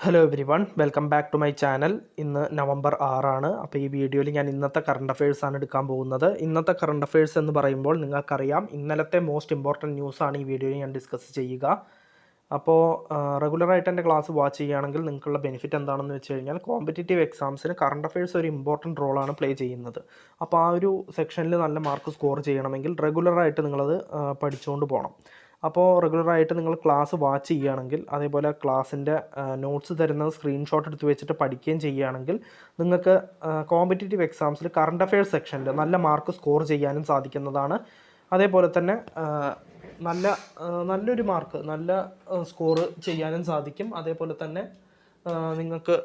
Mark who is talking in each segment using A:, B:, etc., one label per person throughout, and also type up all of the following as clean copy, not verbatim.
A: Hello everyone, welcome back to my channel. ഇന്ന് November 6 അപ്പോൾ ഈ വീഡിയോയിൽ ഞാൻ ഇന്നത്തെ കറണ്ട് അഫയേഴ്സാണ് എടുക്കാൻ പോകുന്നത്. ഇന്നത്തെ കറണ്ട് അഫയേഴ്സ് എന്ന് പറയുമ്പോൾ നിങ്ങൾക്കറിയാം, ഇന്നലത്തെ മോസ്റ്റ് ഇമ്പോർട്ടൻറ്റ് ന്യൂസാണ് ഈ വീഡിയോയിൽ ഞാൻ ഡിസ്കസ് ചെയ്യുക. അപ്പോൾ റെഗുലറായിട്ട് എൻ്റെ ക്ലാസ് വാച്ച് ചെയ്യുകയാണെങ്കിൽ നിങ്ങൾക്കുള്ള ബെനിഫിറ്റ് എന്താണെന്ന് വെച്ച് കഴിഞ്ഞാൽ, കോമ്പറ്റേറ്റീവ് എക്സാംസിന് കറണ്ട് അഫയേഴ്സ് ഒരു ഇമ്പോർട്ടൻറ്റ് റോളാണ് പ്ലേ ചെയ്യുന്നത്. അപ്പോൾ ആ ഒരു സെക്ഷനിൽ നല്ല മാർക്ക് സ്കോർ ചെയ്യണമെങ്കിൽ റെഗുലറായിട്ട് നിങ്ങളത് പഠിച്ചുകൊണ്ട് പോകണം. അപ്പോൾ റെഗുലറായിട്ട് നിങ്ങൾ ക്ലാസ് വാച്ച് ചെയ്യുകയാണെങ്കിൽ, അതേപോലെ ക്ലാസ്സിൻ്റെ നോട്ട്സ് തരുന്നത് സ്ക്രീൻഷോട്ട് എടുത്ത് വെച്ചിട്ട് പഠിക്കുകയും ചെയ്യുകയാണെങ്കിൽ നിങ്ങൾക്ക് കോമ്പറ്റേറ്റീവ് എക്സാംസിൽ കറണ്ട് അഫയേഴ്സ് സെക്ഷനിൽ നല്ല മാർക്ക് സ്കോർ ചെയ്യാനും സാധിക്കുന്നതാണ്. അതേപോലെ തന്നെ നല്ലൊരു മാർക്ക്, നല്ല സ്കോർ ചെയ്യാനും സാധിക്കും. അതേപോലെ തന്നെ നിങ്ങൾക്ക്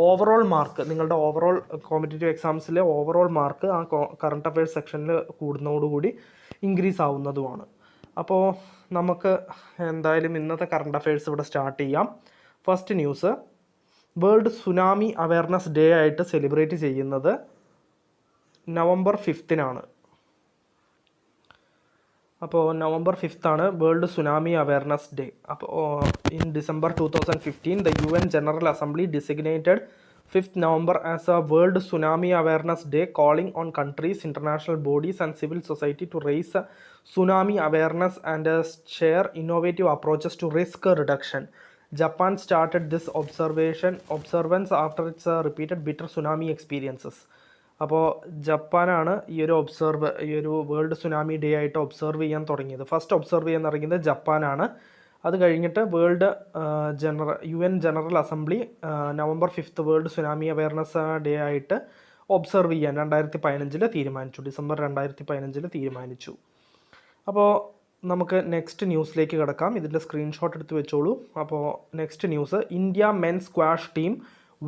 A: ഓവറോൾ മാർക്ക്, നിങ്ങളുടെ ഓവറോൾ കോമ്പറ്റേറ്റീവ് എക്സാംസിലെ ഓവറോൾ മാർക്ക് ആ കറണ്ട് അഫയേഴ്സ് സെക്ഷനിൽ കൂടുന്നതോടുകൂടി ഇൻക്രീസ് ആവുന്നതുമാണ്. അപ്പോൾ നമുക്ക് എന്തായാലും ഇന്നത്തെ കറണ്ട് അഫയേഴ്സ് ഇവിടെ സ്റ്റാർട്ട് ചെയ്യാം. First news, world tsunami awareness day ആയിട്ട് സെലിബ്രേറ്റ് ചെയ്യുന്നത് നവംബർ 5 അപ്പോൾ November 5 world tsunami awareness day. അപ്പോൾ in December 2015 the UN General Assembly designated 5th November as a World Tsunami Awareness Day, calling on countries, international bodies and civil society to raise tsunami awareness and share innovative approaches to risk reduction. Japan started this observance after its repeated bitter tsunami experiences. അപ്പോൾ ജപ്പാനാണ് ഈ ഒരു world tsunami day ആയിട്ട് observe ചെയ്യാൻ തുടങ്ങിയത്. First observe ചെയ്യാൻ തുടങ്ങിയത് ജപ്പാനാണ്. അത് കഴിഞ്ഞിട്ട് UN general assembly November 5 world tsunami awareness day ആയിട്ട് ഒബ്സർവ് ചെയ്യാൻ 2015 തീരുമാനിച്ചു. ഡിസംബർ 2015 തീരുമാനിച്ചു. അപ്പോൾ നമുക്ക് നെക്സ്റ്റ് ന്യൂസിലേക്ക് കിടക്കാം. ഇതിൻ്റെ സ്ക്രീൻഷോട്ട് എടുത്ത് വെച്ചോളൂ. അപ്പോൾ next news, India men's squash team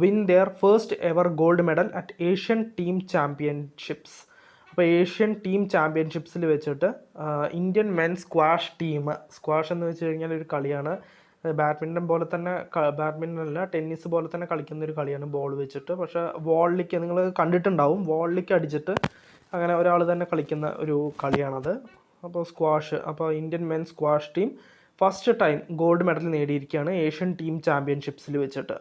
A: win there first ever gold medal at Asian team championships. അപ്പോൾ ഏഷ്യൻ ടീം ചാമ്പ്യൻഷിപ്സിൽ വെച്ചിട്ട് ഇന്ത്യൻ മെൻസ് സ്ക്വാഷ് എന്ന് വെച്ച് കഴിഞ്ഞാൽ ഒരു കളിയാണ്. ബാഡ്മിൻ്റൺ പോലെ തന്നെ, ബാഡ്മിൻ്റൺ അല്ല, ടെന്നീസ് പോലെ തന്നെ കളിക്കുന്ന ഒരു കളിയാണ് ബോൾ വെച്ചിട്ട്. പക്ഷേ വോളിലേക്ക് നിങ്ങൾ കണ്ടിട്ടുണ്ടാവും, വോളിലേക്ക് അടിച്ചിട്ട് അങ്ങനെ ഒരാൾ തന്നെ കളിക്കുന്ന ഒരു കളിയാണത്. അപ്പോൾ സ്ക്വാഷ്, അപ്പോൾ Indian men's squash team first time gold medal നേടിയിരിക്കുകയാണ് ഏഷ്യൻ ടീം ചാമ്പ്യൻഷിപ്സിൽ വെച്ചിട്ട്.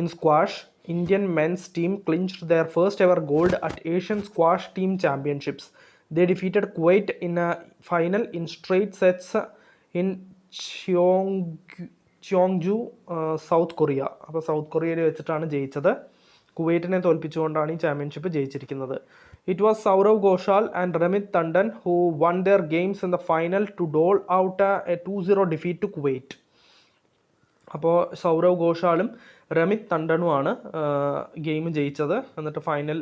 A: In squash, Indian men's team clinched their first ever gold at Asian Squash Team Championships. They defeated Kuwait in a final in straight sets in Cheongju, South Korea. അപ്പോൾ South കൊറിയയിൽ വെച്ചിട്ടാണ് ജയിച്ചത്. കുവൈറ്റിനെ തോൽപ്പിച്ചുകൊണ്ടാണ് ഈ championship ജയിച്ചിരിക്കുന്നത്. It was Saurav Ghoshal and Ramit Tandon who won their games in the final to dole out a 2-0 defeat to Kuwait. അപ്പോൾ സൗരവ് ഘോഷാലും രമിത് ടണ്ടനുമാണ് ഗെയിം ജയിച്ചത്. എന്നിട്ട് ഫൈനൽ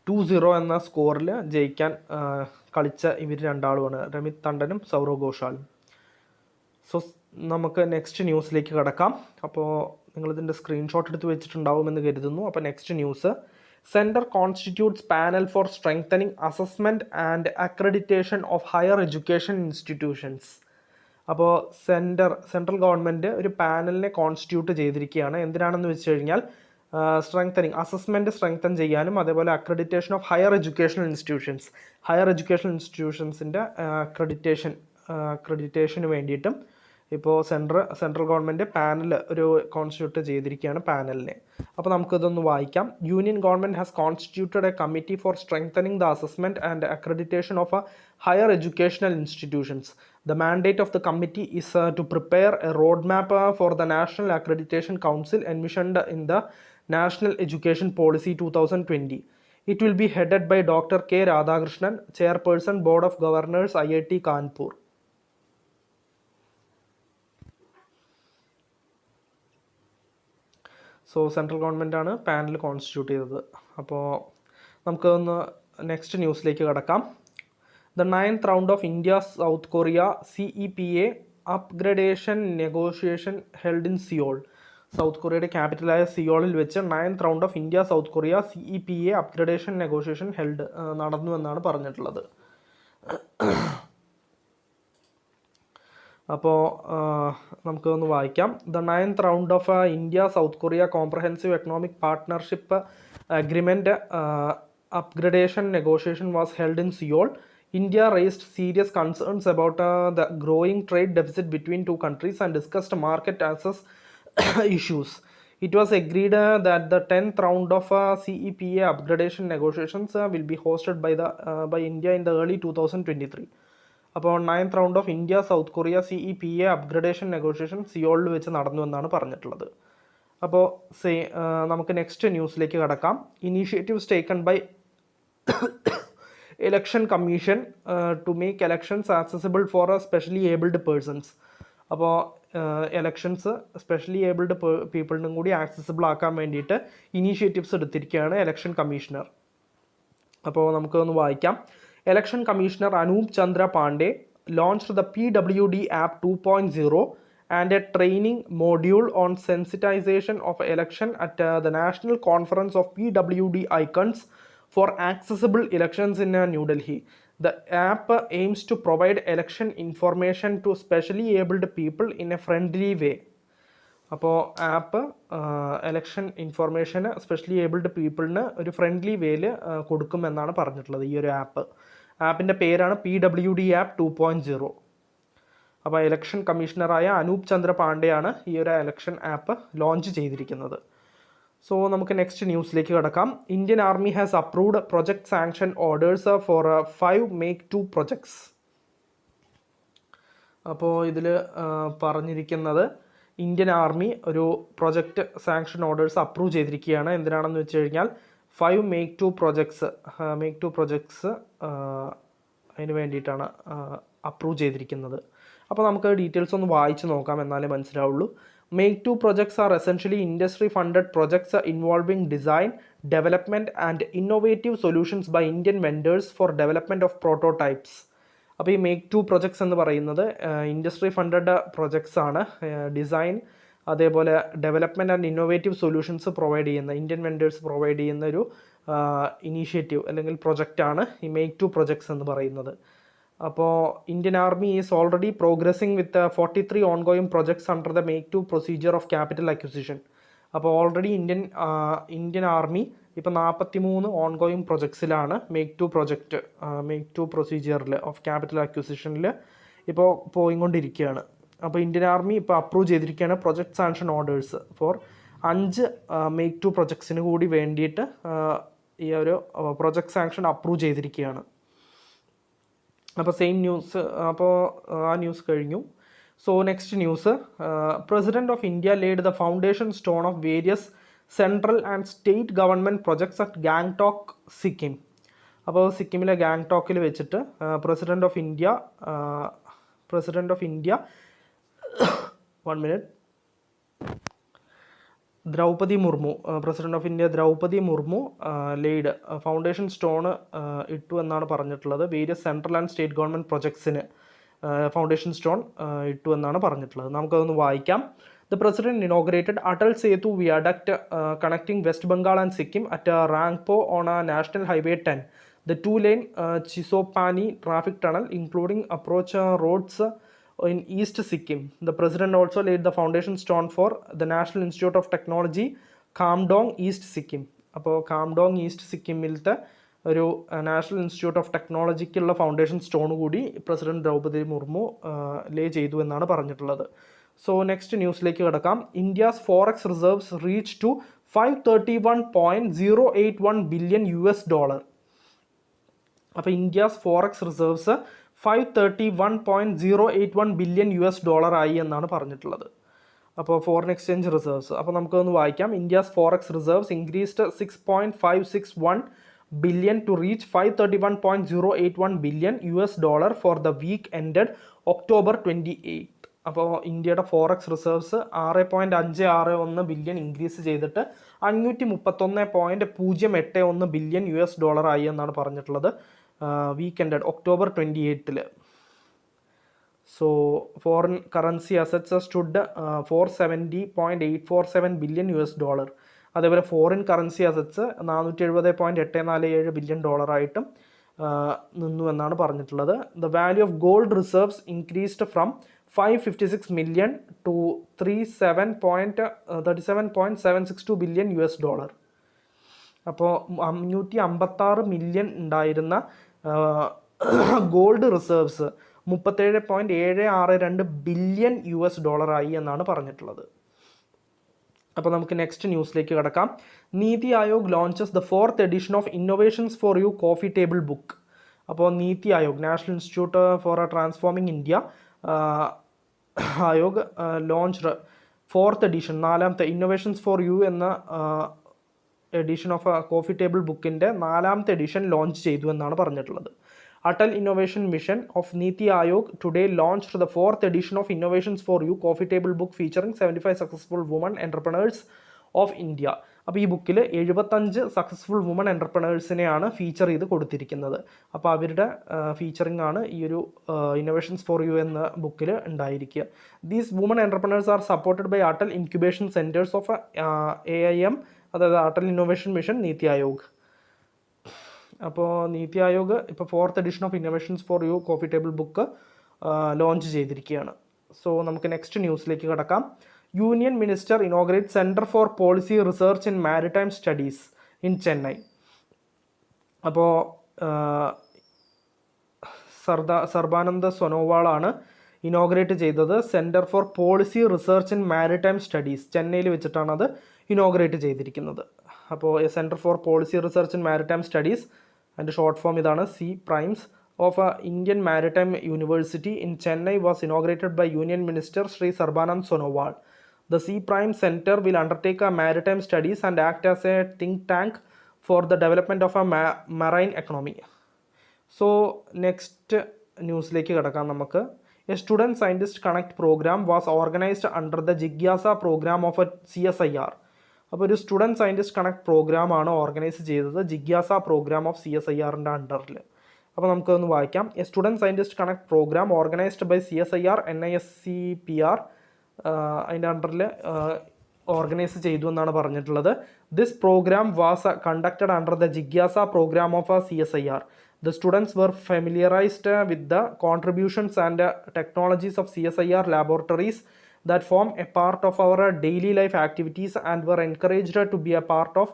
A: 2-0 എന്ന സ്കോറിൽ ജയിക്കാൻ കളിച്ച ഇവർ രണ്ടാളുമാണ്, രമിത് ടണ്ടനും സൗരവ് ഘോഷാലും. സോ നമുക്ക് നെക്സ്റ്റ് ന്യൂസിലേക്ക് കിടക്കാം. അപ്പോൾ നിങ്ങളിതിൻ്റെ സ്ക്രീൻഷോട്ട് എടുത്ത് വെച്ചിട്ടുണ്ടാവുമെന്ന് കരുതുന്നു. അപ്പോൾ next news, centre constitutes panel for strengthening assessment and accreditation of higher education institutions. അപ്പോൾ സെൻട്രൽ ഗവൺമെൻറ് ഒരു പാനലിനെ കോൺസ്റ്റിറ്റ്യൂട്ട് ചെയ്തിരിക്കുകയാണ്. എന്തിനാണെന്ന് വെച്ച് കഴിഞ്ഞാൽ അസസ്മെൻറ്റ് സ്ട്രെങ്തൻ ചെയ്യാനും, അതേപോലെ അക്രഡിറ്റേഷൻ ഓഫ് ഹയർ എഡ്യൂക്കേഷണൽ ഇൻസ്റ്റിറ്റ്യൂഷൻസിൻ്റെ അക്രഡിറ്റേഷന് വേണ്ടിയിട്ടും ഇപ്പോൾ സെൻട്രൽ ഗവൺമെൻറ് പാനൽ ഒരു കോൺസ്റ്റിറ്റ്യൂട്ട് ചെയ്തിരിക്കുകയാണ്, പാനലിനെ. അപ്പോൾ നമുക്കിതൊന്ന് വായിക്കാം. Union government has constituted A committee for strengthening the assessment and accreditation of higher educational institutions. The mandate of the committee is to prepare a roadmap for the National Accreditation Council envisioned in the National Education Policy 2020. It will be headed by Dr. K. Radhakrishnan, Chairperson, Board of Governors, IIT Kanpur. So central ഗവൺമെൻറ്റാണ് panel constitute ചെയ്തത്. അപ്പോൾ നമുക്കൊന്ന് next ന്യൂസിലേക്ക് കിടക്കാം. The 9th round of India-South Korea CEPA upgradation negotiation held in Seoul. South കൊറിയയുടെ ക്യാപിറ്റലായ സിയോളിൽ വെച്ച് 9th round of India-South Korea CEPA upgradation negotiation നടന്നു എന്നാണ് പറഞ്ഞിട്ടുള്ളത്. അപ്പോൾ നമുക്കൊന്ന് വായിക്കാം. The 9th round of India-South Korea Comprehensive Economic Partnership Agreement upgradation negotiation was held in Seoul. India raised serious concerns about the growing trade deficit between two countries and discussed market access issues. It was agreed that the 10th round of CEPA upgradation negotiations will be hosted by India in the early 2023. അപ്പോൾ 9th round of India South Korea CEPA upgradation negotiation സിയോളിൽ വെച്ച് നടന്നു എന്നാണ് പറഞ്ഞിട്ടുള്ളത്. അപ്പോൾ നമുക്ക് next ന്യൂസിലേക്ക് കടക്കാം. Initiatives taken by election commission to make elections accessible for specially abled persons. അപ്പോൾ എലക്ഷൻസ് സ്പെഷ്യലി ഏബിൾഡ് പീപ്പിളിനും കൂടി ആക്സസിബിൾ ആക്കാൻ വേണ്ടിയിട്ട് ഇനീഷ്യേറ്റീവ്സ് എടുത്തിരിക്കുകയാണ് ഇലക്ഷൻ കമ്മീഷണർ. അപ്പോൾ നമുക്കൊന്ന് വായിക്കാം. Election commissioner Anoop Chandra Pandey launched the PWD app 2.0 and a training module on sensitization of election at the National Conference of PWD Icons for accessible elections in New Delhi. The app aims to provide election information to specially abled people in a friendly way. അപ്പോൾ app election information specially abled പീപ്പിളിന് ഒരു friendly വേയിൽ കൊടുക്കുമെന്നാണ് പറഞ്ഞിട്ടുള്ളത്. ഈ ഒരു ആപ്പിൻ്റെ പേരാണ് PWD app 2.0. അപ്പോൾ ഇലക്ഷൻ കമ്മീഷണറായ അനൂപ് ചന്ദ്ര പാണ്ഡെയാണ് ഈ ഒരു എലക്ഷൻ ആപ്പ് ലോഞ്ച് ചെയ്തിരിക്കുന്നത്. സോ നമുക്ക് നെക്സ്റ്റ് ന്യൂസിലേക്ക് കടക്കാം. Indian army has approved project sanction orders for 5 Make 2 projects. അപ്പോൾ ഇതിൽ പറഞ്ഞിരിക്കുന്നത് ഇന്ത്യൻ ആർമി ഒരു പ്രൊജക്റ്റ് സാങ്ഷൻ ഓർഡേഴ്സ് അപ്രൂവ് ചെയ്തിരിക്കുകയാണ്. എന്തിനാണെന്ന് വെച്ച് കഴിഞ്ഞാൽ 5 Make 2 projects അതിന് വേണ്ടിയിട്ടാണ് അപ്രൂവ് ചെയ്തിരിക്കുന്നത്. അപ്പോൾ നമുക്ക് ഡീറ്റെയിൽസ് ഒന്ന് വായിച്ച് നോക്കാം, എന്നാലേ മനസ്സിലാവുള്ളൂ. Make 2 projects are essentially industry-funded projects involving design, development and innovative solutions by Indian vendors for development of prototypes. അപ്പോൾ ഈ Make 2 projects എന്ന് പറയുന്നത് ഇൻഡസ്ട്രി ഫണ്ടഡ് പ്രൊജക്ട്സ് ആണ്. ഡിസൈൻ, അതേപോലെ development and innovative solutions provide ചെയ്യുന്ന ഇന്ത്യൻ വെൻഡേഴ്സ് പ്രൊവൈഡ് ചെയ്യുന്ന ഒരു initiative അല്ലെങ്കിൽ പ്രൊജക്റ്റാണ് ഈ Make 2 projects എന്ന് പറയുന്നത്. അപ്പോൾ Indian army is already progressing with 43 ongoing projects under the Make 2 procedure of capital acquisition. അപ്പോൾ ഓൾറെഡി ഇന്ത്യൻ ആർമി ഇപ്പോൾ 43 ഓൺഗോയിങ് പ്രൊജക്ട്സിലാണ് Make 2 പ്രൊസീജിയറിൽ ഓഫ് ക്യാപിറ്റൽ അക്വിസിഷനിൽ ഇപ്പോൾ പോയിക്കൊണ്ടിരിക്കുകയാണ്. അപ്പോൾ ഇന്ത്യൻ ആർമി ഇപ്പോൾ അപ്രൂവ് ചെയ്തിരിക്കുകയാണ് project sanction orders for 5 Make 2 പ്രൊജക്ട്സിന് കൂടി വേണ്ടിയിട്ട് ഈ ഒരു പ്രൊജക്ട് സാങ്ഷൻ അപ്രൂവ് ചെയ്തിരിക്കുകയാണ്. അപ്പോൾ സെയിം ന്യൂസ്, അപ്പോൾ ആ ന്യൂസ് കഴിഞ്ഞു. So next news, president of India laid the foundation stone of various central and state government projects at Gangtok, Sikkim. അപ്പോൾ സിക്കിമിലെ ഗാങ്ടോക്കിൽ വെച്ചിട്ട് president of India 1 minute, Draupadi Murmu, president of India Draupadi Murmu laid foundation stone ഇട്ടു എന്നാണ് പറഞ്ഞിട്ടുള്ളത്. Various central and state government പ്രൊജക്ട്സിന് foundation stone ഇട്ടു എന്നാണ് പറഞ്ഞിട്ടുള്ളത്. നമുക്കതൊന്ന് വായിക്കാം. The president inaugurated Atal Setu Viaduct connecting West Bengal and Sikkim at Rangpo on a National Highway 10. The 2-lane Chisopani traffic tunnel, including approach roads in East Sikkim. The president also laid the foundation stone for the National Institute of Technology, Kamdong, East Sikkim. അപ്പോൾ കാംഡോങ് east സിക്കിമിലത്തെ ഒരു national institute of ടെക്നോളജിക്കുള്ള foundation stone കൂടി president Draupadi Murmu lay ചെയ്തു എന്നാണ് പറഞ്ഞിട്ടുള്ളത്. So next ന്യൂസിലേക്ക് കിടക്കാം. India's forex reserves reach to $531.081 billion. അപ്പോൾ ഇന്ത്യാസ് ഫോറക്സ് റിസർവ്സ് $531.081 billion ആയി എന്നാണ് പറഞ്ഞിട്ടുള്ളത്. അപ്പോൾ ഫോറിൻ എക്സ്ചേഞ്ച് റിസർവ്സ്, അപ്പോൾ നമുക്കൊന്ന് വായിക്കാം. India's forex reserves increased 6.561 billion to reach $531.081 billion for the week ended October 28. അപ്പോൾ ഇന്ത്യയുടെ ഫോറക്സ് റിസർവ്സ് 6.561 ബില്യൺ ഇൻക്രീസ് ചെയ്തിട്ട് $531.081 billion ആയി എന്നാണ് പറഞ്ഞിട്ടുള്ളത് week ended October 28. So foreign currency assets stood $470.847 billion. അതേപോലെ ഫോറിൻ കറൻസി അസറ്റ്സ് $470.847 billion ആയിട്ടും നിന്നു എന്നാണ് പറഞ്ഞിട്ടുള്ളത്. The value of gold reserves increased from $556 million to $37.762 billion. അപ്പോൾ 556 മില്യൺ ഉണ്ടായിരുന്ന ഗോൾഡ് റിസർവ്സ് $37.762 billion ആയി എന്നാണ് പറഞ്ഞിട്ടുള്ളത്. അപ്പോൾ നമുക്ക് നെക്സ്റ്റ് ന്യൂസിലേക്ക് കിടക്കാം. NITI Aayog launches the 4th edition of innovations for you coffee table book. അപ്പോൾ NITI Aayog, national institute for transforming India Aayog launched 4th edition, 4ാമത്തെ ഇന്നോവേഷൻസ് ഫോർ യു എന്ന എഡിഷൻ ഓഫ് കോഫി ടേബിൾ ബുക്കിൻ്റെ 4ാമത്തെ എഡിഷൻ ലോഞ്ച് ചെയ്തു എന്നാണ് പറഞ്ഞിട്ടുള്ളത്. Atal Innovation Mission of Niti Aayog today launched the 4th edition of Innovations for You Coffee Table Book featuring 75 successful women entrepreneurs of India. അപ്പോൾ ഈ ബുക്കിൽ 75 successful woman എൻ്റർപ്രണേഴ്സിനെയാണ് feature ചെയ്ത് കൊടുത്തിരിക്കുന്നത്. അപ്പോൾ അവരുടെ ഫീച്ചറിംഗ് ആണ് ഈ ഒരു ഇന്നോവേഷൻസ് ഫോർ യു എന്ന ബുക്കിൽ ഉണ്ടായിരിക്കുക. These women entrepreneurs are supported by Atal incubation centres of AIM, അതായത് അടൽ ഇന്നോവേഷൻ മിഷൻ നീതി ആയോഗ്. അപ്പോൾ നീതി ആയോഗ് ഇപ്പോൾ 4th edition of innovations for you coffee table book launch ചെയ്തിരിക്കുകയാണ്. സോ നമുക്ക് നെക്സ്റ്റ് ന്യൂസിലേക്ക് കിടക്കാം. Union minister inaugurate centre for policy research in maritime studies in Chennai. അപ്പോൾ Sarbananda സോനോവാളാണ് inaugurate ചെയ്തത് centre for policy research in maritime studies. ചെന്നൈയിൽ വെച്ചിട്ടാണ് അത് inaugurate ചെയ്തിരിക്കുന്നത്. അപ്പോൾ centre for policy research in maritime studies അതിൻ്റെ ഷോർട്ട് ഫോം ഇതാണ്. C primes of Indian maritime university in Chennai was inaugurated by union minister Shri Sarbanand Sonowal. The Sea Prime Center will undertake a maritime studies and act as a think tank for the development of a marine economy. So next ന്യൂസിലേക്ക് കിടക്കാം നമുക്ക്. A student scientist connect program was organized under the Jigyasa program of a CSIR. അപ്പോൾ ഒരു student scientist connect പ്രോഗ്രാമാണ് organise ചെയ്തത് ജിഗ്യാസ program of CSIRൻ്റെ അണ്ടറിൽ. അപ്പോൾ നമുക്കൊന്ന് വായിക്കാം. A student scientist connect program organised by CSIR NISCPR അതിൻ്റെ അണ്ടറിൽ ഓർഗനൈസ് ചെയ്തു എന്നാണ് പറഞ്ഞിട്ടുള്ളത്. This program was conducted under the ജിഗ്യാസ program of CSIR. The students were familiarized with the contributions and technologies of CSIR laboratories that form a part of our daily life activities and were encouraged to be a part of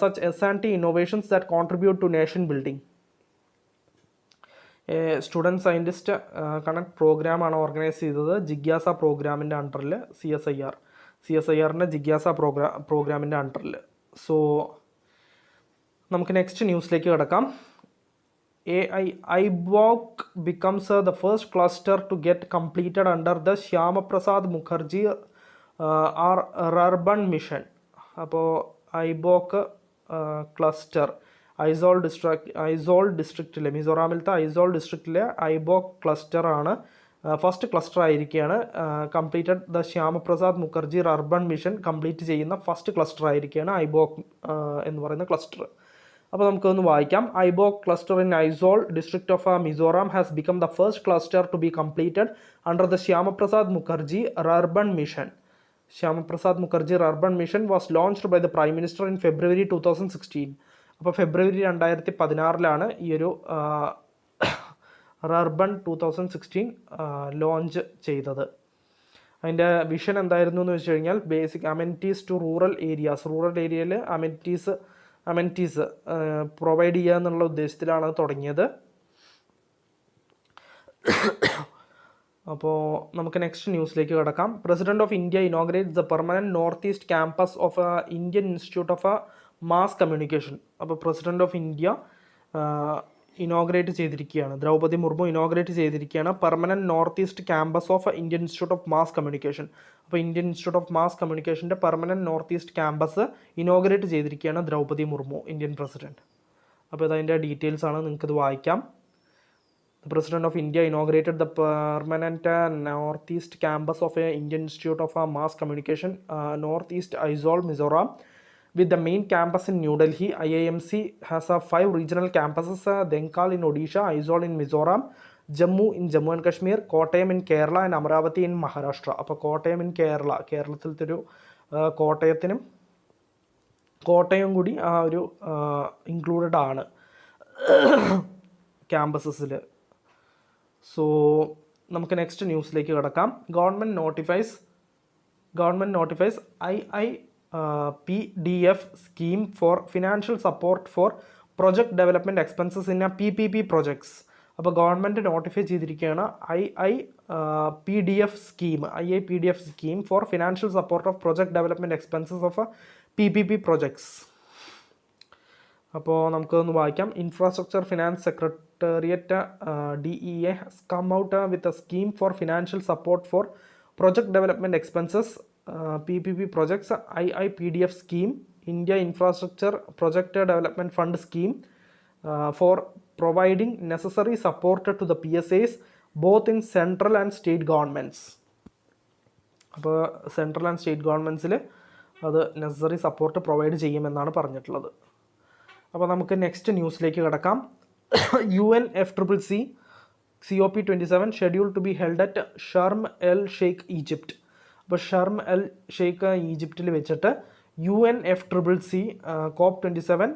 A: such S&T innovations that contribute to nation building. Student scientist connect പ്രോഗ്രാമാണ് organise ചെയ്തത് ജിഗ്യാസ പ്രോഗ്രാമിൻ്റെ അണ്ടറിൽ CSIRൻ്റെ ജിഗ്യാസ പ്രോഗ്രാമിൻ്റെ അണ്ടറിൽ. So നമുക്ക് next ന്യൂസിലേക്ക് കിടക്കാം. IIPDF becomes the first cluster to get completed under the Syam Mukherjee urban mission. അപ്പോൾ IIPDF ക്ലസ്റ്റർ ഐസോൾ ഡിസ്ട്രിക്റ്റിലെ, മിസോറാമിലത്തെ ഐസോൾ ഡിസ്ട്രിക്റ്റിലെ IIPDF ക്ലസ്റ്ററാണ്, ഫസ്റ്റ് ക്ലസ്റ്റർ ആയിരിക്കുകയാണ്. Completed the Shyama Prasad Mukherjee urban mission complete ചെയ്യുന്ന ഫസ്റ്റ് ക്ലസ്റ്റർ ആയിരിക്കുകയാണ് IIPDF എന്ന് പറയുന്ന ക്ലസ്റ്റർ. അപ്പോൾ നമുക്കൊന്ന് വായിക്കാം. IIPDF cluster in Aizawl district of Mizoram has become the first cluster to be completed under the Shyama Prasad Mukherjee urban mission. Shyama Prasad Mukherjee urban mission was launched by the prime minister in February 2016. അപ്പോൾ ഫെബ്രുവരി 2016 ഈ ഒരു അർബൻ 2016 ലോഞ്ച് ചെയ്തത്. അതിൻ്റെ വിഷൻ എന്തായിരുന്നു എന്ന് വെച്ച് കഴിഞ്ഞാൽ ബേസിക് അമെനിറ്റീസ് ടു റൂറൽ ഏരിയയിൽ അമെനിറ്റീസ് പ്രൊവൈഡ് ചെയ്യുക എന്നുള്ള ഉദ്ദേശത്തിലാണ് അത് തുടങ്ങിയത്. അപ്പോൾ നമുക്ക് നെക്സ്റ്റ് ന്യൂസിലേക്ക് കിടക്കാം. President of India inaugurates the permanent north east campus of Indian institute of mass communication. അപ്പോൾ പ്രസിഡന്റ് ഓഫ് ഇന്ത്യ ഇനോഗ്രേറ്റ് ചെയ്തിരിക്കുകയാണ്, ദ്രൗപദി മുർമു ഇനോഗ്രേറ്റ് ചെയ്തിരിക്കുകയാണ് permanent north east campus of Indian institute of mass communication. അപ്പോൾ Indian institute of mass കമ്മ്യൂണിക്കേഷൻ്റെ permanent north east campus inaugurate ചെയ്തിരിക്കുകയാണ് Draupadi Murmu, Indian president. അപ്പോൾ ഇതതിൻ്റെ details ആണ്, നിങ്ങൾക്കിത് വായിക്കാം. The President of India inaugurated the permanent Northeast campus of Indian Institute of Mass Communication, Northeast Aizawl, Mizoram, with the main campus in New Delhi. IIMC has 5 regional campuses: Denkal in Odisha, Aizawl in Mizoram, Jammu in Jammu and Kashmir, Kottayam in Kerala, and Amaravati in Maharashtra. അപ്പോൾ Kottayam in കേരളത്തിലത്തെ ഒരു കോട്ടയം കൂടി ആ ഒരു included ആണ് ക്യാമ്പസസിൽ. So നമുക്ക് next ന്യൂസിലേക്ക് കിടക്കാം. Government notifies IIPDF scheme for financial support for project development expenses in PPP projects. അപ്പോൾ ഗവൺമെൻറ് നോട്ടിഫൈ ചെയ്തിരിക്കുകയാണ് IIPDF scheme for financial support of project development expenses of PPP projects. അപ്പോൾ നമുക്കൊന്ന് വായിക്കാം. Infrastructure finance secretariat DEA has come out with a scheme for financial support for project development expenses PPP projects. IIPDF scheme, India Infrastructure Project Development Fund scheme for providing necessary support to the PSAs both in central and state governments. അപ്പോൾ central and state ഗവൺമെൻറ്റ്സിൽ അത് necessary support provide ചെയ്യുമെന്നാണ് പറഞ്ഞിട്ടുള്ളത്. അപ്പോൾ നമുക്ക് next ന്യൂസിലേക്ക് കിടക്കാം. UNFCCC COP27 scheduled to be held at Sharm el Sheikh Egypt. അപ്പോൾ Sharm el Sheikh ഈജിപ്തിൽ വെച്ചിട്ട് UNFCCC COP27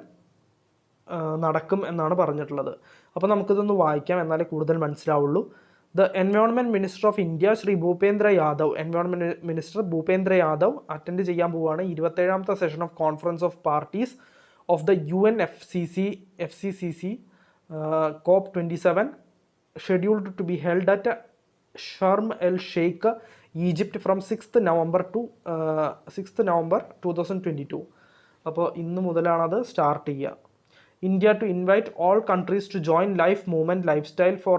A: നടക്കും എന്നാണ് പറഞ്ഞിട്ടുള്ളത്. അപ്പോൾ നമുക്കിതൊന്ന് വായിക്കാം, എന്നാലേ കൂടുതൽ മനസ്സിലാവുള്ളൂ. The Environment Minister of India Shri Bhupender Yadav, environment minister Bhupender Yadav attend ചെയ്യാൻ പോവുകയാണ് 27ാമത്തെ session of conference of parties of the UNFCCC COP27 scheduled to be held at Sharm el Sheikh, Egypt from 6th November 2022. അപ്പോൾ ഇന്ന് മുതലാണ് അത് സ്റ്റാർട്ട് ചെയ്യുക. India to invite all countries to join life movement lifestyle for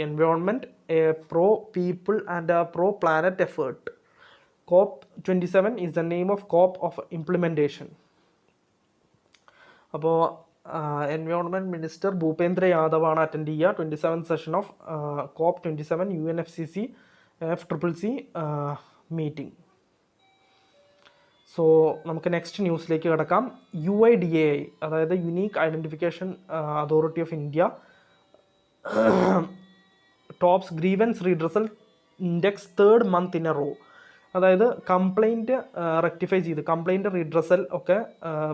A: environment, a pro people and a pro planet effort. COP27 is the name of COP of implementation. അപ്പോൾ environment minister Bhupendra യാദവാണ് attend ചെയ്യുക 27th session of COP27 UNFCCC meeting. So നമുക്ക് next ന്യൂസിലേക്ക് കിടക്കാം. UIDAI, അതായത് unique identification authority of India tops grievance redressal index 3rd month in a row. അതായത് complaint rectify ചെയ്ത് complaint redressal ഒക്കെ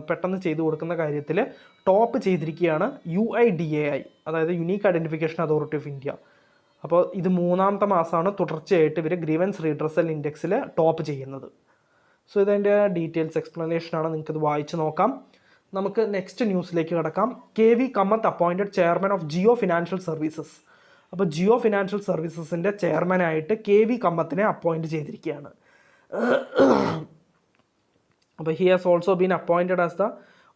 A: പെട്ടെന്ന് ചെയ്തു കൊടുക്കുന്ന കാര്യത്തിൽ ടോപ്പ് ചെയ്തിരിക്കുകയാണ് UIDAI, അതായത് unique identification authority of India. അപ്പോൾ ഇത് 3ാമത്തെ മാസമാണ് തുടർച്ചയായിട്ട് ഇവർ ഗ്രീവൻസ് റീഡ്രസൽ ഇൻഡെക്സിൽ ടോപ്പ് ചെയ്യുന്നത്. സോ ഇതിൻ്റെ ഡീറ്റെയിൽസ് എക്സ്പ്ലനേഷനാണ്, നിങ്ങൾക്കിത് വായിച്ച് നോക്കാം. നമുക്ക് നെക്സ്റ്റ് ന്യൂസിലേക്ക് കിടക്കാം. KV Kamath appointed chairman of Jio financial services. അപ്പോൾ ജിയോ ഫിനാൻഷ്യൽ സർവീസസിൻ്റെ ചെയർമാനായിട്ട് KV കമ്മത്തിനെ അപ്പോയിൻറ്റ് ചെയ്തിരിക്കുകയാണ്. അപ്പോൾ he has also been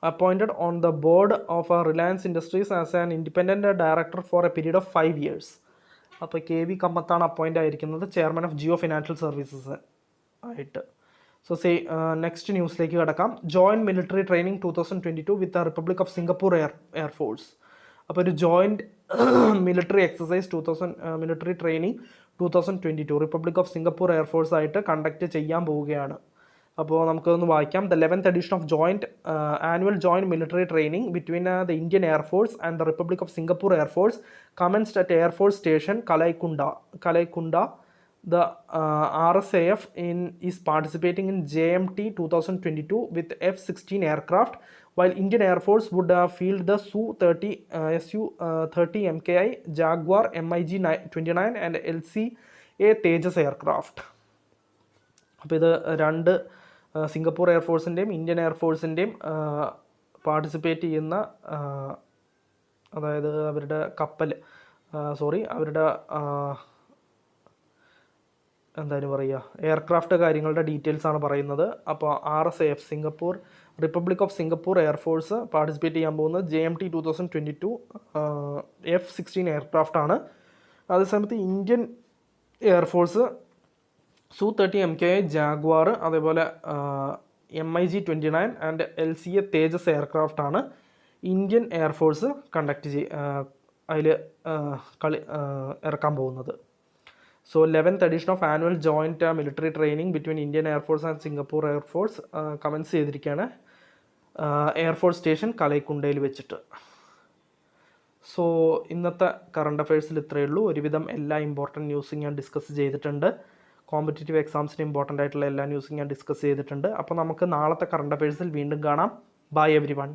A: appointed on the board of Reliance Industries as an independent director for a period of 5 years. അപ്പോൾ KV കമ്മത്താണ് അപ്പോയിൻ്റ് ആയിരിക്കുന്നത് chairman of Jio financial services ആയിട്ട്. സോ നെക്സ്റ്റ് ന്യൂസിലേക്ക് കിടക്കാം. Joint military training 2022 with the republic of Singapore air force. അപ്പോൾ ഒരു joint military exercise military training 2022 republic of Singapore air force ആയിട്ട് conduct ചെയ്യാൻ പോവുകയാണ്. അപ്പോൾ നമുക്കൊന്ന് വായിക്കാം. The 11th edition of annual joint military training between the Indian air force and the republic of Singapore air force commenced at air force station Kalaikunda. The RSAF is participating in JMT 2022 with F-16 aircraft, while Indian Air Force would field the Su-30 MKI Jaguar MiG-29 and LCA Tejas aircraft. അപ്പോൾ ഇത് രണ്ട് Singapore എയർഫോഴ്സിൻ്റെയും Indian എയർഫോഴ്സിൻ്റെയും participate ചെയ്യുന്ന, അതായത് അവരുടെ അവരുടെ എന്തായാലും പറയുക aircraft കാര്യങ്ങളുടെ ഡീറ്റെയിൽസ് ആണ് പറയുന്നത്. അപ്പോൾ RSAF republic of Singapore air force participate ചെയ്യാൻ പോകുന്നത് JMT 2022 F-16 എയർക്രാഫ്റ്റ് ആണ്. അതേസമയത്ത് Indian air force Su-30 MKI Jaguar, അതേപോലെ MiG-29 and LCA Tejas aircraft ആണ് ഇന്ത്യൻ എയർഫോഴ്സ് അതിൽ ഇറക്കാൻ പോകുന്നത്. So 11th edition of annual joint military training between Indian Air Force and Singapore Air Force comments ചെയ്തിരിക്കുകയാണ് air force station കലൈക്കുണ്ടയിൽ വെച്ചിട്ട്. So ഇന്നത്തെ current അഫയേഴ്സിൽ ഇത്രയേ ഉള്ളൂ. ഒരുവിധം എല്ലാ ഇമ്പോർട്ടൻറ്റ് ന്യൂസും ഞാൻ ഡിസ്കസ് ചെയ്തിട്ടുണ്ട്. കോമ്പറ്റേറ്റീവ് എക്സാംസിന് ഇമ്പോർട്ടൻ്റ് ആയിട്ടുള്ള എല്ലാ ന്യൂസും ഞാൻ ഡിസ്കസ് ചെയ്തിട്ടുണ്ട്. അപ്പോൾ നമുക്ക് നാളത്തെ കറണ്ട് അഫയേഴ്സിൽ വീണ്ടും കാണാം. Bye every one.